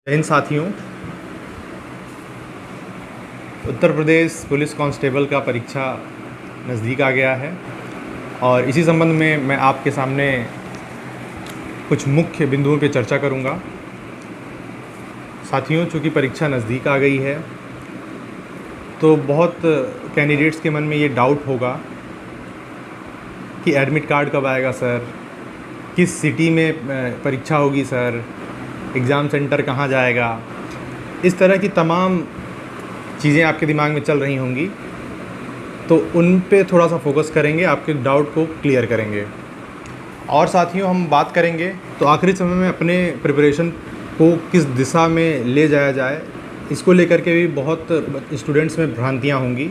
जय हिंद साथियों। Uttar Pradesh police constable का परीक्षा नज़दीक आ गया है और इसी संबंध में मैं आपके सामने कुछ मुख्य बिंदुओं पर चर्चा करूंगा। साथियों, चूँकि परीक्षा नज़दीक आ गई है तो बहुत कैंडिडेट्स के मन में ये डाउट होगा कि एडमिट कार्ड कब आएगा सर, किस सिटी में परीक्षा होगी सर, एग्ज़ाम सेंटर कहाँ जाएगा। इस तरह की तमाम चीज़ें आपके दिमाग में चल रही होंगी, तो उन पे थोड़ा सा फोकस करेंगे, आपके डाउट को क्लियर करेंगे। और साथियों, हम बात करेंगे तो आखिरी समय में अपने प्रिपरेशन को किस दिशा में ले जाया जाए, इसको लेकर के भी बहुत स्टूडेंट्स में भ्रांतियाँ होंगी,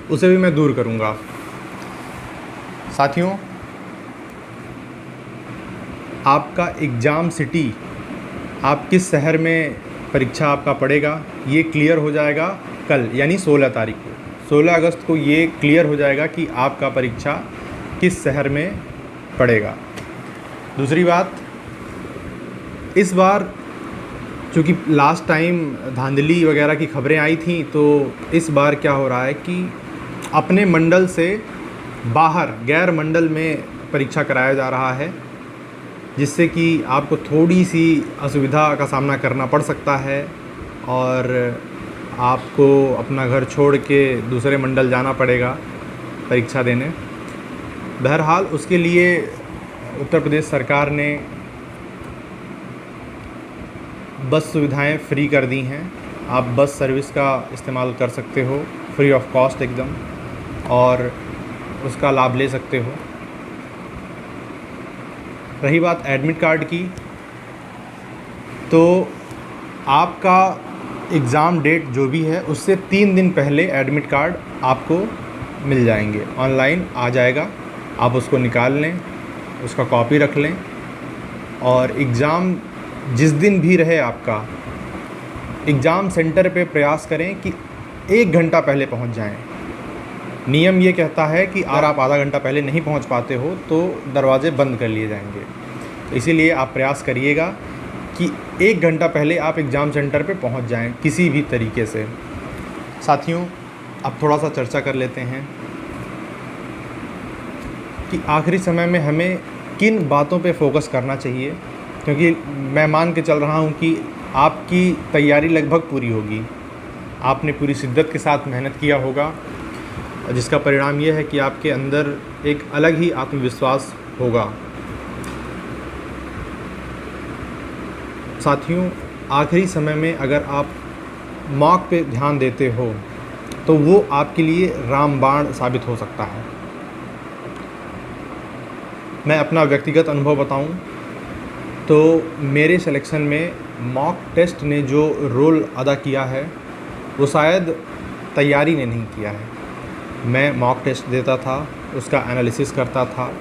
उसे भी मैं दूर करूँगा। साथियों, आपका एग्ज़ाम सिटी, आप किस शहर में परीक्षा आपका पड़ेगा, ये क्लियर हो जाएगा कल, यानी 16 तारीख को, 16 अगस्त को ये क्लियर हो जाएगा कि आपका परीक्षा किस शहर में पड़ेगा। दूसरी बात, इस बार चूँकि लास्ट टाइम धांधली वगैरह की खबरें आई थी, तो इस बार क्या हो रहा है कि अपने मंडल से बाहर गैर मंडल में परीक्षा कराया जा रहा है, जिससे कि आपको थोड़ी सी असुविधा का सामना करना पड़ सकता है और आपको अपना घर छोड़ के दूसरे मंडल जाना पड़ेगा परीक्षा देने। बहरहाल, उसके लिए उत्तर प्रदेश सरकार ने बस सुविधाएं फ्री कर दी हैं। आप बस सर्विस का इस्तेमाल कर सकते हो, फ्री ऑफ कॉस्ट एकदम, और उसका लाभ ले सकते हो। रही बात एडमिट कार्ड की, तो आपका एग्ज़ाम डेट जो भी है उससे 3 दिन पहले एडमिट कार्ड आपको मिल जाएंगे, ऑनलाइन आ जाएगा। आप उसको निकाल लें, उसका कॉपी रख लें, और एग्ज़ाम जिस दिन भी रहे आपका, एग्ज़ाम सेंटर पे प्रयास करें कि 1 घंटा पहले पहुंच जाएं। नियम ये कहता है कि अगर आप आधा घंटा पहले नहीं पहुंच पाते हो तो दरवाज़े बंद कर लिए जाएंगे। तो इसीलिए आप प्रयास करिएगा कि 1 घंटा पहले आप एग्ज़ाम सेंटर पे पहुंच जाएं किसी भी तरीके से। साथियों, अब थोड़ा सा चर्चा कर लेते हैं कि आखिरी समय में हमें किन बातों पे फोकस करना चाहिए, क्योंकि मैं मान के चल रहा हूँ कि आपकी तैयारी लगभग पूरी होगी, आपने पूरी शिद्दत के साथ मेहनत किया होगा, जिसका परिणाम ये है कि आपके अंदर एक अलग ही आत्मविश्वास होगा। साथियों, आखिरी समय में अगर आप मॉक पे ध्यान देते हो तो वो आपके लिए रामबाण साबित हो सकता है। मैं अपना व्यक्तिगत अनुभव बताऊं तो मेरे सिलेक्शन में मॉक टेस्ट ने जो रोल अदा किया है वो शायद तैयारी ने नहीं किया है। मैं मॉक टेस्ट देता था, उसका एनालिसिस करता था,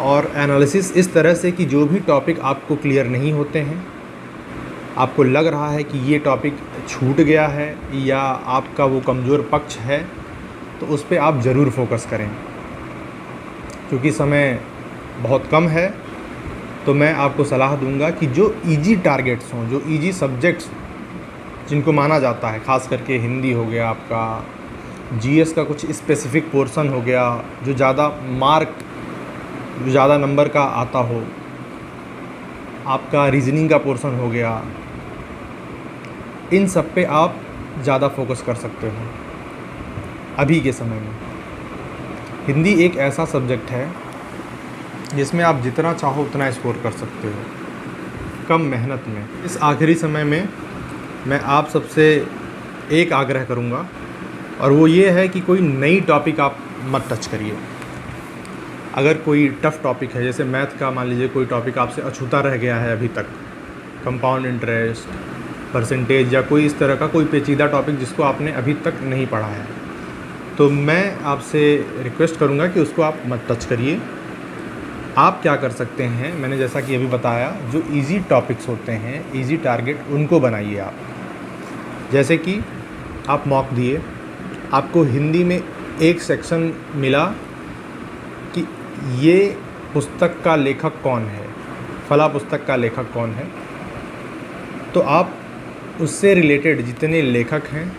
और एनालिसिस इस तरह से कि जो भी टॉपिक आपको क्लियर नहीं होते हैं, आपको लग रहा है कि ये टॉपिक छूट गया है या आपका वो कमज़ोर पक्ष है, तो उस पे आप ज़रूर फोकस करें। क्योंकि समय बहुत कम है, तो मैं आपको सलाह दूंगा कि जो इजी टारगेट्स हों, जो इजी सब्जेक्ट्स जिनको माना जाता है, ख़ास करके हिंदी हो गया, आपका जीएस का कुछ स्पेसिफ़िक पोर्शन हो गया, जो ज़्यादा नंबर का आता हो, आपका रीजनिंग का पोर्शन हो गया, इन सब पे आप ज़्यादा फोकस कर सकते हो अभी के समय में। हिंदी एक ऐसा सब्जेक्ट है जिसमें आप जितना चाहो उतना स्कोर कर सकते हो कम मेहनत में। इस आखिरी समय में मैं आप सबसे एक आग्रह करूंगा, और वो ये है कि कोई नई टॉपिक आप मत टच करिए। अगर कोई टफ़ टॉपिक है, जैसे मैथ का मान लीजिए कोई टॉपिक आपसे अछूता रह गया है अभी तक, कंपाउंड इंटरेस्ट, परसेंटेज, या कोई इस तरह का कोई पेचीदा टॉपिक जिसको आपने अभी तक नहीं पढ़ा है, तो मैं आपसे रिक्वेस्ट करूंगा कि उसको आप मत टच करिए। आप क्या कर सकते हैं, मैंने जैसा कि अभी बताया, जो इजी टॉपिक्स होते हैं, इजी टारगेट, उनको बनाइए आप। जैसे कि आप मॉक दिए, आपको हिंदी में एक सेक्शन मिला कि ये पुस्तक का लेखक कौन है, फला पुस्तक का लेखक कौन है, तो आप उससे रिलेटेड जितने लेखक हैं,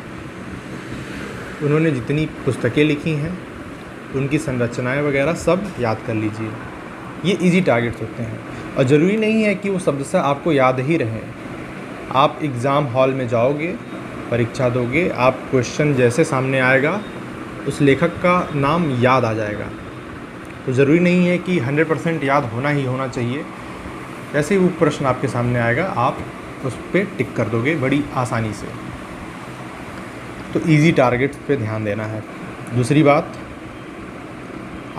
उन्होंने जितनी पुस्तकें लिखी हैं, उनकी संरचनाएं वगैरह सब याद कर लीजिए। ये इजी टारगेट्स होते हैं और ज़रूरी नहीं है कि वो शब्दशः आपको याद ही रहें। आप एग्ज़ाम हॉल में जाओगे, परीक्षा दोगे, आप क्वेश्चन जैसे सामने आएगा उस लेखक का नाम याद आ जाएगा। तो ज़रूरी नहीं है कि 100% याद होना ही होना चाहिए। जैसे ही वो प्रश्न आपके सामने आएगा आप उस पर टिक कर दोगे बड़ी आसानी से। तो इजी टारगेट्स पे ध्यान देना है। दूसरी बात,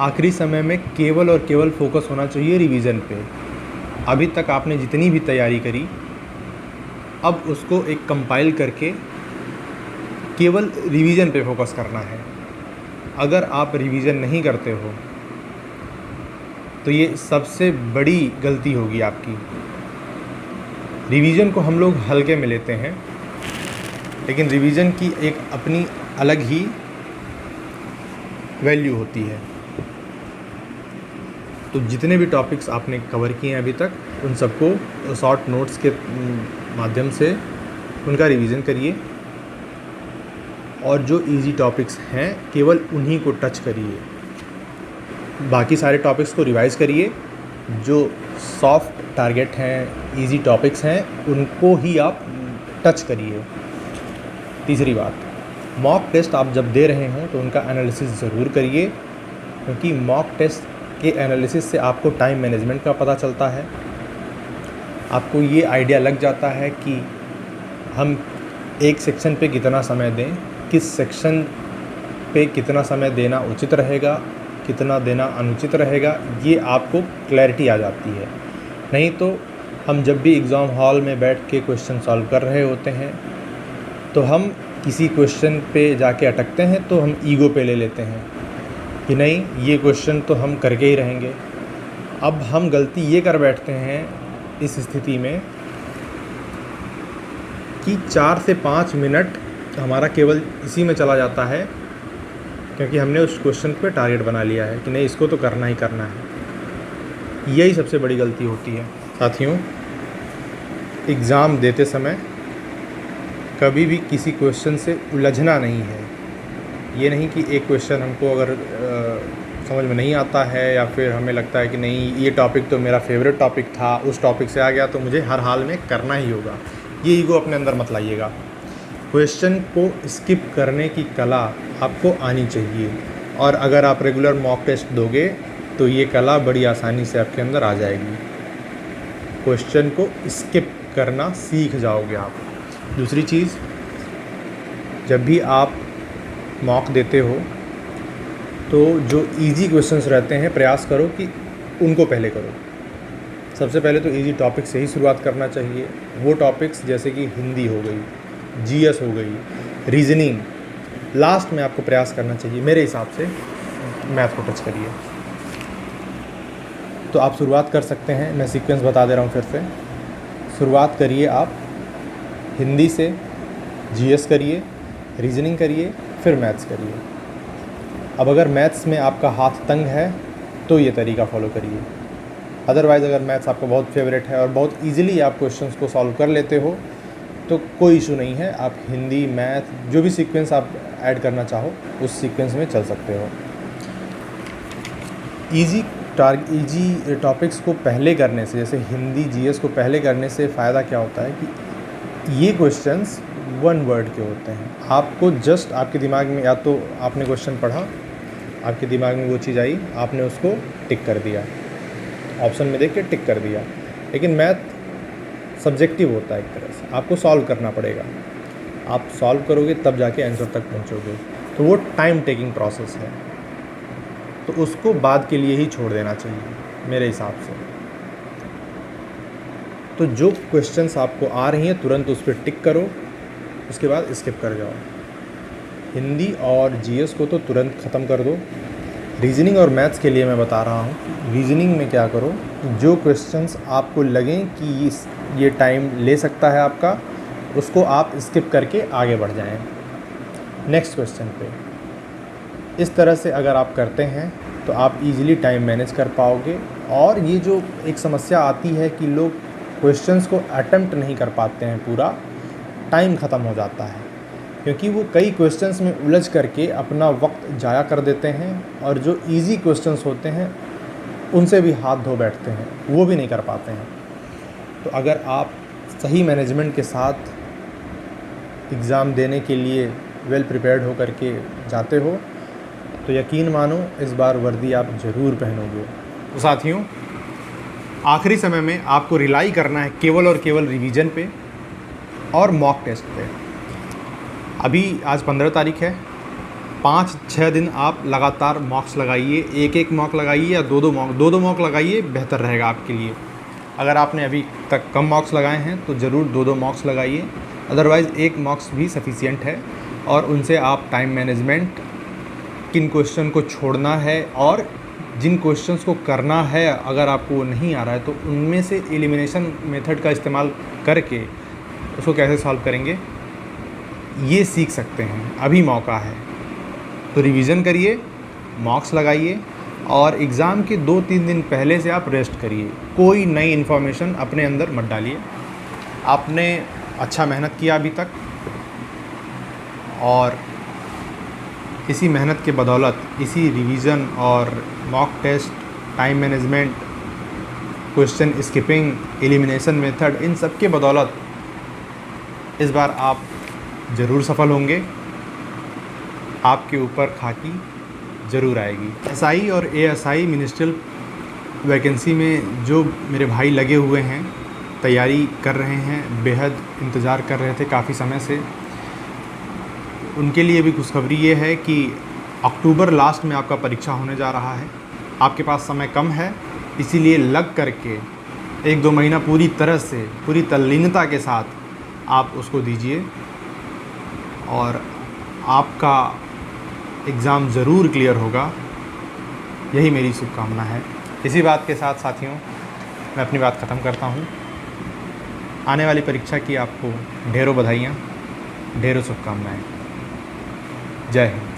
आखिरी समय में केवल और केवल फोकस होना चाहिए रिवीजन पे। अभी तक आपने जितनी भी तैयारी करी, अब उसको एक कंपाइल करके केवल रिवीजन पे फोकस करना है। अगर आप रिवीजन नहीं करते हो तो ये सबसे बड़ी गलती होगी आपकी। रिवीजन को हम लोग हल्के में लेते हैं, लेकिन रिवीजन की एक अपनी अलग ही वैल्यू होती है। तो जितने भी टॉपिक्स आपने कवर किए हैं अभी तक, उन सबको शॉर्ट नोट्स के माध्यम से उनका रिवीजन करिए और जो इजी टॉपिक्स हैं केवल उन्हीं को टच करिए। बाकी सारे टॉपिक्स को रिवाइज़ करिए। जो सॉफ्ट टारगेट हैं, इजी टॉपिक्स हैं, उनको ही आप टच करिए। तीसरी बात, मॉक टेस्ट आप जब दे रहे हों तो उनका एनालिसिस ज़रूर करिए, क्योंकि मॉक टेस्ट के एनालिसिस से आपको टाइम मैनेजमेंट का पता चलता है। आपको ये आइडिया लग जाता है कि हम एक सेक्शन पे कितना समय दें, किस सेक्शन पे कितना समय देना उचित रहेगा, कितना देना अनुचित रहेगा, ये आपको क्लैरिटी आ जाती है। नहीं तो हम जब भी एग्ज़ाम हॉल में बैठ के क्वेश्चन सॉल्व कर रहे होते हैं तो हम किसी क्वेश्चन पे जाके अटकते हैं तो हम ईगो पे ले लेते हैं कि नहीं, ये क्वेश्चन तो हम करके ही रहेंगे। अब हम गलती ये कर बैठते हैं इस स्थिति में कि 4 से 5 मिनट हमारा केवल इसी में चला जाता है, क्योंकि हमने उस क्वेश्चन पे टारगेट बना लिया है कि नहीं, इसको तो करना ही करना है। यही सबसे बड़ी गलती होती है। साथियों, एग्ज़ाम देते समय कभी भी किसी क्वेश्चन से उलझना नहीं है। ये नहीं कि एक क्वेश्चन हमको अगर समझ में नहीं आता है या फिर हमें लगता है कि नहीं, ये टॉपिक तो मेरा फेवरेट टॉपिक था, उस टॉपिक से आ गया तो मुझे हर हाल में करना ही होगा। ये ईगो अपने अंदर मत लाइएगा। क्वेश्चन को स्किप करने की कला आपको आनी चाहिए, और अगर आप रेगुलर मॉक टेस्ट दोगे तो ये कला बड़ी आसानी से आपके अंदर आ जाएगी। क्वेश्चन को स्किप करना सीख जाओगे आप। दूसरी चीज़, जब भी आप मॉक देते हो तो जो इजी क्वेश्चंस रहते हैं प्रयास करो कि उनको पहले करो। सबसे पहले तो इजी टॉपिक से ही शुरुआत करना चाहिए। वो टॉपिक्स जैसे कि हिंदी हो गई, जीएस हो गई, रीजनिंग, लास्ट में आपको प्रयास करना चाहिए मेरे हिसाब से मैथ को टच करिए। तो आप शुरुआत कर सकते हैं। मैं सीक्वेंस बता दे रहा हूँ फिर से। शुरुआत करिए आप हिंदी से, जीएस करिए, रीजनिंग करिए, फिर मैथ्स करिए। अब अगर मैथ्स में आपका हाथ तंग है तो ये तरीका फॉलो करिए। अदरवाइज़ अगर मैथ्स आपका बहुत फेवरेट है और बहुत ईजिली आप क्वेश्चंस को सॉल्व कर लेते हो तो कोई इशू नहीं है। आप हिंदी, मैथ, जो भी सीक्वेंस आप ऐड करना चाहो उस सीक्वेंस में चल सकते हो। इजी टॉपिक्स को पहले करने से, जैसे हिंदी, जीएस को पहले करने से फ़ायदा क्या होता है कि ये क्वेश्चंस 1 वर्ड के होते हैं। आपको जस्ट आपके दिमाग में, या तो आपने क्वेश्चन पढ़ा, आपके दिमाग में वो चीज़ आई, आपने उसको टिक कर दिया, ऑप्शन में देख के टिक कर दिया। लेकिन मैथ सब्जेक्टिव होता है एक तरह से, आपको सॉल्व करना पड़ेगा। आप सॉल्व करोगे तब जाके आंसर तक पहुंचोगे, तो वो टाइम टेकिंग प्रोसेस है, तो उसको बाद के लिए ही छोड़ देना चाहिए मेरे हिसाब से। तो जो क्वेश्चंस आपको आ रही हैं तुरंत उस पर टिक करो, उसके बाद स्किप कर जाओ। हिंदी और जीएस को तो तुरंत ख़त्म कर दो। रीजनिंग और मैथ्स के लिए मैं बता रहा हूँ। रीजनिंग में क्या करो, जो क्वेश्चंस आपको लगें कि ये टाइम ले सकता है आपका, उसको आप स्किप करके आगे बढ़ जाएं नेक्स्ट क्वेश्चन पे। इस तरह से अगर आप करते हैं तो आप इजीली टाइम मैनेज कर पाओगे। और ये जो एक समस्या आती है कि लोग क्वेश्चंस को अटेम्प्ट नहीं कर पाते हैं पूरा, टाइम ख़त्म हो जाता है, क्योंकि वो कई क्वेश्चंस में उलझ करके अपना वक्त ज़ाया कर देते हैं और जो इजी क्वेश्चंस होते हैं उनसे भी हाथ धो बैठते हैं, वो भी नहीं कर पाते हैं। तो अगर आप सही मैनेजमेंट के साथ एग्ज़ाम देने के लिए वेल प्रिपेयर्ड हो करके जाते हो तो यकीन मानो इस बार वर्दी आप ज़रूर पहनोगे। तो साथियों, आखिरी समय में आपको रिलाई करना है केवल और केवल रिवीजन पे और मॉक टेस्ट पे। अभी आज 15 तारीख है, 5-6 दिन आप लगातार मॉक्स लगाइए, एक मॉक लगाइए या दो मॉक लगाइए, बेहतर रहेगा आपके लिए। अगर आपने अभी तक कम मॉक्स लगाए हैं तो ज़रूर 2 मॉक्स लगाइए, अदरवाइज़ 1 मॉक्स भी सफिशिएंट है। और उनसे आप टाइम मैनेजमेंट, किन क्वेश्चन को छोड़ना है और जिन क्वेश्चंस को करना है अगर आपको वो नहीं आ रहा है तो उनमें से एलिमिनेशन मेथड का इस्तेमाल करके उसको कैसे सॉल्व करेंगे ये सीख सकते हैं। अभी मौका है तो रिवीजन करिए, मॉक्स लगाइए और एग्ज़ाम के 2-3 दिन पहले से आप रेस्ट करिए। कोई नई इन्फॉर्मेशन अपने अंदर मत डालिए। आपने अच्छा मेहनत किया अभी तक और इसी मेहनत के बदौलत, इसी रिवीजन और mock test, time management, question skipping, elimination method, इन सब के बदौलत इस बार आप ज़रूर सफल होंगे। आपके ऊपर खाकी ज़रूर आएगी। एसआई और एएसआई मिनिस्ट्रियल वैकेंसी में जो मेरे भाई लगे हुए हैं, तैयारी कर रहे हैं, बेहद इंतज़ार कर रहे थे काफ़ी समय से, उनके लिए भी खुशखबरी ये है कि अक्टूबर लास्ट में आपका परीक्षा होने जा रहा है। आपके पास समय कम है, इसीलिए लग करके 1-2 महीना पूरी तरह से, पूरी तल्लीनता के साथ आप उसको दीजिए और आपका एग्ज़ाम ज़रूर क्लियर होगा। यही मेरी शुभकामना है। इसी बात के साथ साथियों मैं अपनी बात ख़त्म करता हूँ। आने वाली परीक्षा की आपको ढेरों बधाइयाँ, ढेरों शुभकामनाएँ। जय हिंद।